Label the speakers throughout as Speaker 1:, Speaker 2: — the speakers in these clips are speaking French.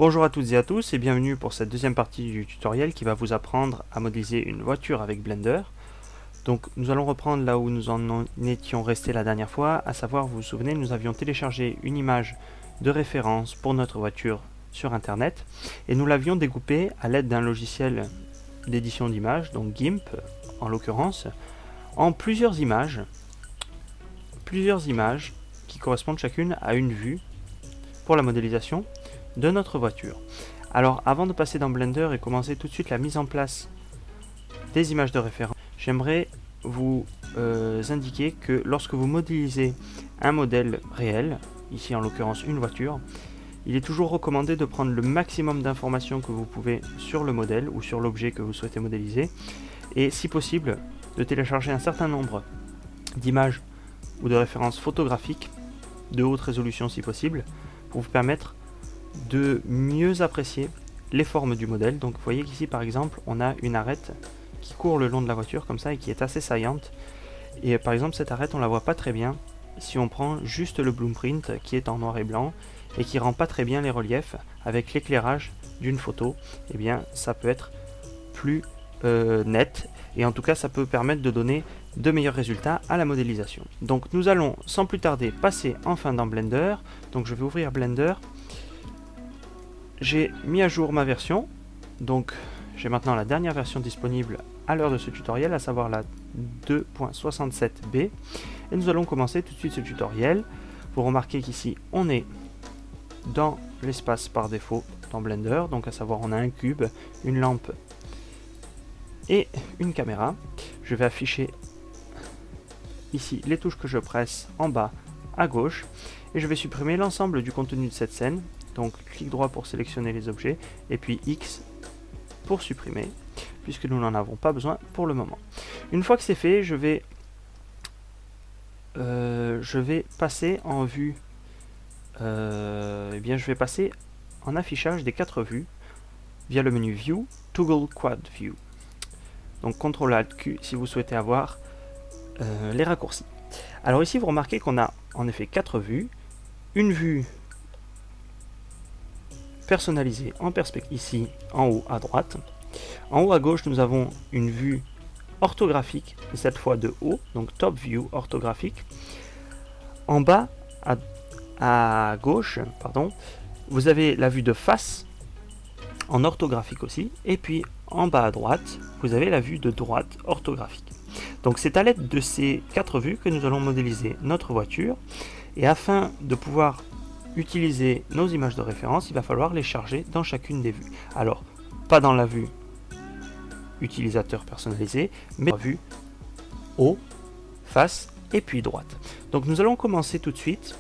Speaker 1: Bonjour à toutes et à tous et bienvenue pour cette deuxième partie du tutoriel qui va vous apprendre à modéliser une voiture avec Blender. Donc nous allons reprendre là où nous en étions restés la dernière fois, à savoir, vous vous souvenez, nous avions téléchargé une image de référence pour notre voiture sur internet et nous l'avions découpée à l'aide d'un logiciel d'édition d'images, donc GIMP en l'occurrence, en plusieurs images qui correspondent chacune à une vue pour la modélisation de notre voiture. Alors avant de passer dans Blender et commencer tout de suite la mise en place des images de référence, j'aimerais vous indiquer que lorsque vous modélisez un modèle réel, ici en l'occurrence une voiture, il est toujours recommandé de prendre le maximum d'informations que vous pouvez sur le modèle ou sur l'objet que vous souhaitez modéliser et si possible de télécharger un certain nombre d'images ou de références photographiques de haute résolution si possible pour vous permettre de mieux apprécier les formes du modèle. Donc vous voyez qu'ici par exemple on a une arête qui court le long de la voiture comme ça et qui est assez saillante, et par exemple cette arête on la voit pas très bien si on prend juste le blueprint qui est en noir et blanc et qui rend pas très bien les reliefs avec l'éclairage d'une photo. Et bien ça peut être plus net et en tout cas ça peut permettre de donner de meilleurs résultats à la modélisation. Donc nous allons sans plus tarder passer enfin dans Blender. Donc je vais ouvrir Blender. J'ai mis à jour ma version, donc j'ai maintenant la dernière version disponible à l'heure de ce tutoriel, à savoir la 2.67b, et nous allons commencer tout de suite ce tutoriel. Vous remarquez qu'ici on est dans l'espace par défaut dans Blender, donc à savoir on a un cube, une lampe et une caméra. Je vais afficher ici les touches que je presse en bas à gauche, et je vais supprimer l'ensemble du contenu de cette scène. Donc clic droit pour sélectionner les objets et puis X pour supprimer puisque nous n'en avons pas besoin pour le moment. Une fois que c'est fait, je vais passer en vue, je vais passer en affichage des 4 vues via le menu View, Toggle Quad View. Donc CTRL ALT Q si vous souhaitez avoir les raccourcis. Alors ici vous remarquez qu'on a en effet 4 vues, une vue personnalisé en perspective ici en haut à droite. En haut à gauche nous avons une vue orthographique, cette fois de haut, donc top view orthographique. En bas à gauche, pardon, vous avez la vue de face en orthographique aussi, et puis en bas à droite vous avez la vue de droite orthographique. Donc c'est à l'aide de ces 4 vues que nous allons modéliser notre voiture, et afin de pouvoir utiliser nos images de référence, il va falloir les charger dans chacune des vues. Alors, pas dans la vue utilisateur personnalisé, mais dans la vue haut, face et puis droite. Donc nous allons commencer tout de suite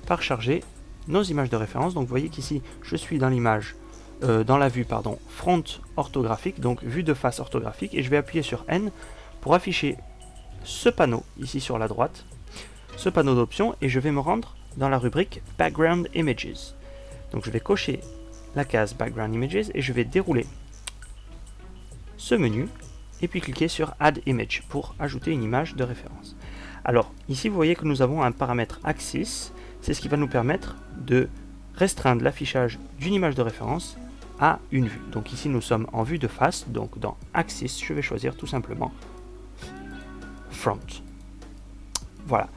Speaker 1: par charger nos images de référence. Donc vous voyez qu'ici, je suis dans l'image, dans la vue front orthographique, donc vue de face orthographique, et je vais appuyer sur N pour afficher ce panneau ici sur la droite, ce panneau d'options, et je vais me rendre dans la rubrique Background Images. Donc je vais cocher la case Background Images et je vais dérouler ce menu et puis cliquer sur Add Image pour ajouter une image de référence. Alors ici vous voyez que nous avons un paramètre Axis, c'est ce qui va nous permettre de restreindre l'affichage d'une image de référence à une vue. Donc ici nous sommes en vue de face, donc dans Axis je vais choisir tout simplement Front. Voilà.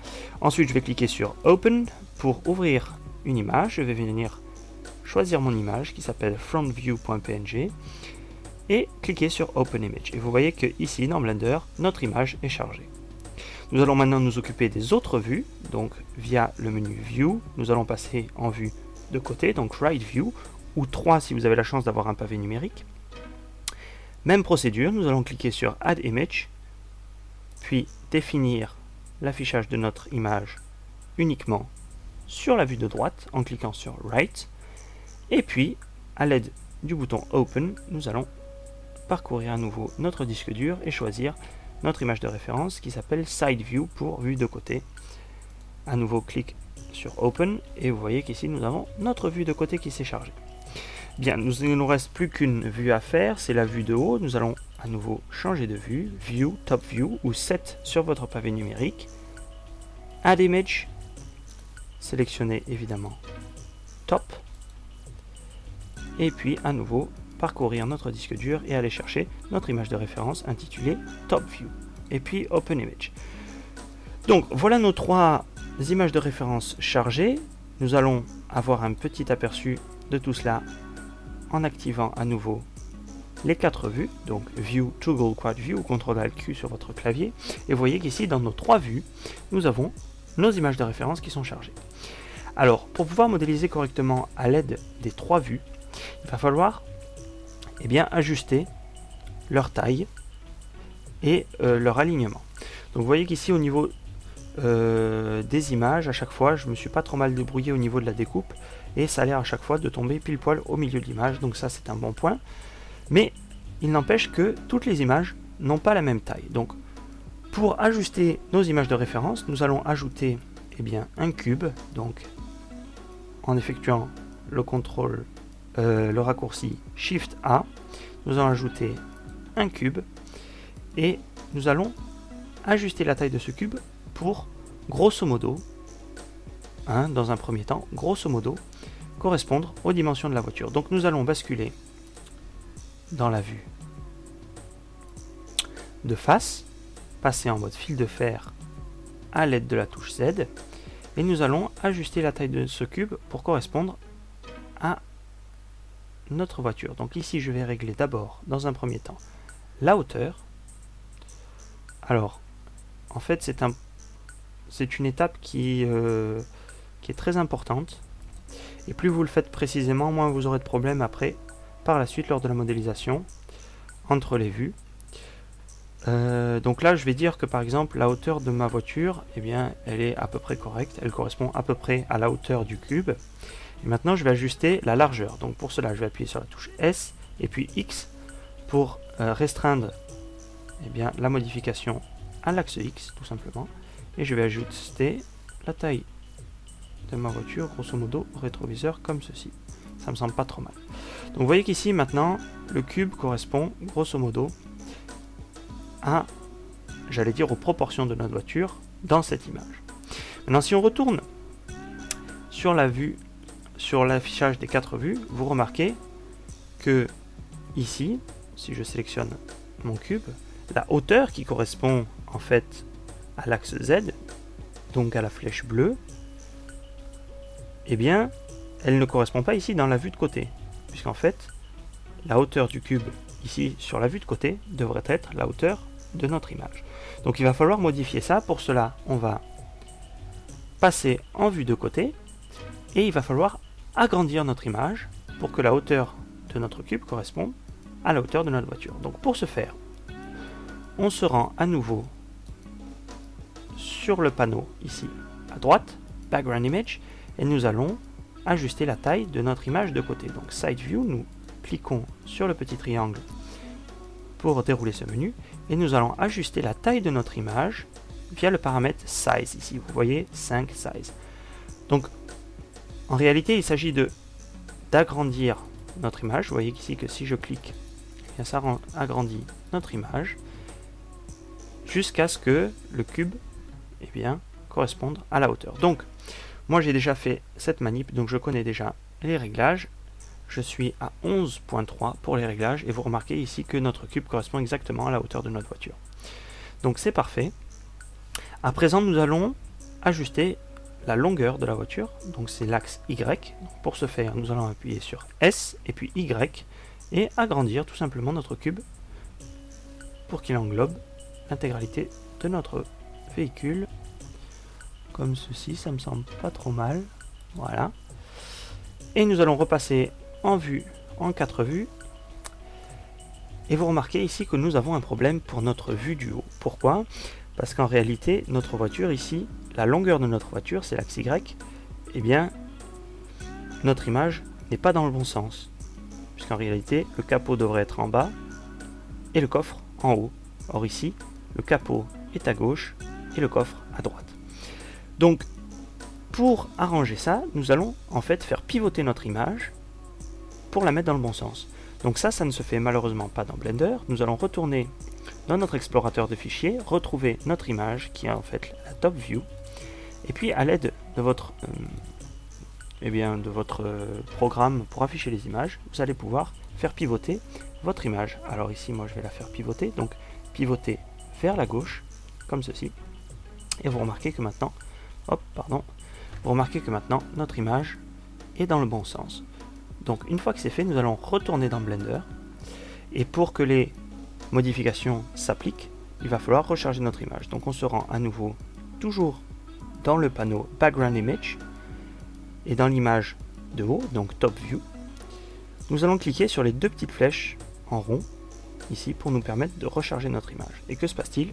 Speaker 1: Ensuite, je vais cliquer sur Open pour ouvrir une image. Je vais venir choisir mon image qui s'appelle frontview.png et cliquer sur Open Image. Et vous voyez que ici, dans Blender, notre image est chargée. Nous allons maintenant nous occuper des autres vues. Donc, via le menu View, nous allons passer en vue de côté, donc Right View, ou 3 si vous avez la chance d'avoir un pavé numérique. Même procédure, nous allons cliquer sur Add Image, puis définir l'affichage de notre image uniquement sur la vue de droite en cliquant sur Right, et puis à l'aide du bouton Open nous allons parcourir à nouveau notre disque dur et choisir notre image de référence qui s'appelle Side View pour vue de côté. À nouveau clic sur Open et vous voyez qu'ici nous avons notre vue de côté qui s'est chargée. Bien, il ne nous reste plus qu'une vue à faire, c'est la vue de haut. Nous allons à nouveau changer de vue, View, Top View ou 7 sur votre pavé numérique. Add Image, sélectionnez évidemment Top. et puis à nouveau parcourir notre disque dur et aller chercher notre image de référence intitulée Top View, et puis Open Image. Donc voilà nos 3 images de référence chargées. Nous allons avoir un petit aperçu de tout cela en activant à nouveau les 4 vues, donc View, Toggle, Quad View ou Ctrl-Alt-Q sur votre clavier. Et vous voyez qu'ici, dans nos 3 vues, nous avons nos images de référence qui sont chargées. Alors, pour pouvoir modéliser correctement à l'aide des 3 vues, il va falloir ajuster leur taille et leur alignement. Donc vous voyez qu'ici, au niveau des images, à chaque fois, je me suis pas trop mal débrouillé au niveau de la découpe, et ça a l'air à chaque fois de tomber pile poil au milieu de l'image, donc ça c'est un bon point. Mais il n'empêche que toutes les images n'ont pas la même taille. Donc pour ajuster nos images de référence, nous allons ajouter un cube, donc en effectuant le raccourci Shift A, nous allons ajouter un cube et nous allons ajuster la taille de ce cube pour grosso modo, dans un premier temps, grosso modo, correspondre aux dimensions de la voiture. Donc nous allons basculer dans la vue de face, passer en mode fil de fer à l'aide de la touche Z, et nous allons ajuster la taille de ce cube pour correspondre à notre voiture. Donc ici je vais régler d'abord, dans un premier temps, la hauteur. Alors en fait c'est une étape qui est très importante, et plus vous le faites précisément, moins vous aurez de problèmes après par la suite lors de la modélisation entre les vues. Donc là je vais dire que par exemple la hauteur de ma voiture, elle est à peu près correcte, elle correspond à peu près à la hauteur du cube. Et maintenant je vais ajuster la largeur. Donc pour cela je vais appuyer sur la touche S et puis X pour restreindre la modification à l'axe X tout simplement, et je vais ajuster la taille de ma voiture grosso modo au rétroviseur comme ceci. Ça me semble pas trop mal. Donc vous voyez qu'ici maintenant le cube correspond grosso modo à, j'allais dire, aux proportions de notre voiture dans cette image. Maintenant si on retourne sur la vue, sur l'affichage des 4 vues, vous remarquez que ici, si je sélectionne mon cube, la hauteur qui correspond en fait à l'axe Z, donc à la flèche bleue, elle ne correspond pas ici dans la vue de côté, puisqu'en fait la hauteur du cube ici sur la vue de côté devrait être la hauteur de notre image. Donc il va falloir modifier ça. Pour cela on va passer en vue de côté et il va falloir agrandir notre image pour que la hauteur de notre cube corresponde à la hauteur de notre voiture. Donc pour ce faire, on se rend à nouveau sur le panneau ici à droite, Background Image, et nous allons ajuster la taille de notre image de côté. Donc Side View, nous cliquons sur le petit triangle pour dérouler ce menu, et nous allons ajuster la taille de notre image via le paramètre Size. Ici vous voyez 5 Size. Donc en réalité il s'agit d'agrandir notre image. Vous voyez ici que si je clique, ça agrandit notre image jusqu'à ce que le cube corresponde à la hauteur. Donc moi j'ai déjà fait cette manip, donc je connais déjà les réglages. Je suis à 11.3 pour les réglages, et vous remarquez ici que notre cube correspond exactement à la hauteur de notre voiture. Donc c'est parfait. À présent nous allons ajuster la longueur de la voiture, donc c'est l'axe Y. Donc, pour ce faire nous allons appuyer sur S et puis Y et agrandir tout simplement notre cube pour qu'il englobe l'intégralité de notre véhicule comme ceci. Ça me semble pas trop mal, voilà. Et nous allons repasser en vue, en 4 vues, et vous remarquez ici que nous avons un problème pour notre vue du haut. Pourquoi? Parce qu'en réalité notre voiture ici, la longueur de notre voiture c'est l'axe Y, notre image n'est pas dans le bon sens, puisqu'en réalité le capot devrait être en bas et le coffre en haut. Or ici le capot est à gauche et le coffre à droite. Donc pour arranger ça, nous allons en fait faire pivoter notre image pour la mettre dans le bon sens. Donc ça ne se fait malheureusement pas dans Blender. Nous allons retourner dans notre explorateur de fichiers, retrouver notre image qui est en fait la top view, et puis à l'aide de votre de votre programme pour afficher les images, vous allez pouvoir faire pivoter votre image. Alors ici, moi je vais la faire pivoter, donc pivoter vers la gauche, comme ceci. Et vous remarquez que maintenant, vous remarquez que maintenant notre image est dans le bon sens. Donc une fois que c'est fait, nous allons retourner dans Blender. Et pour que les modifications s'appliquent, il va falloir recharger notre image. Donc on se rend à nouveau toujours dans le panneau Background Image et dans l'image de haut, donc Top View, nous allons cliquer sur les deux petites flèches en rond ici pour nous permettre de recharger notre image. Et que se passe-t-il?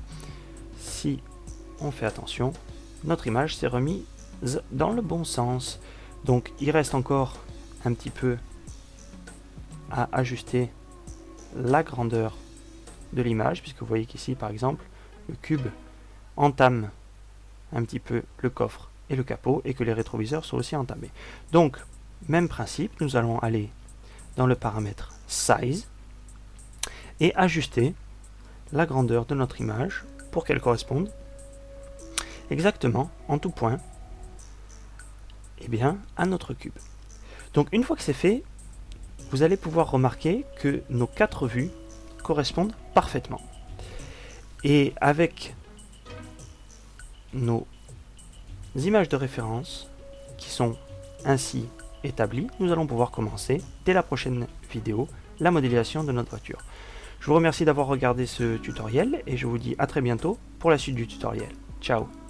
Speaker 1: Si on fait attention, notre image s'est remise dans le bon sens. Donc il reste encore un petit peu à ajuster la grandeur de l'image, puisque vous voyez qu'ici par exemple le cube entame un petit peu le coffre et le capot, et que les rétroviseurs sont aussi entamés. Donc même principe, nous allons aller dans le paramètre Size et ajuster la grandeur de notre image pour qu'elle corresponde exactement en tout point à notre cube. Donc une fois que c'est fait, vous allez pouvoir remarquer que nos 4 vues correspondent parfaitement. Et avec nos images de référence qui sont ainsi établies, nous allons pouvoir commencer dès la prochaine vidéo la modélisation de notre voiture. Je vous remercie d'avoir regardé ce tutoriel et je vous dis à très bientôt pour la suite du tutoriel. Ciao!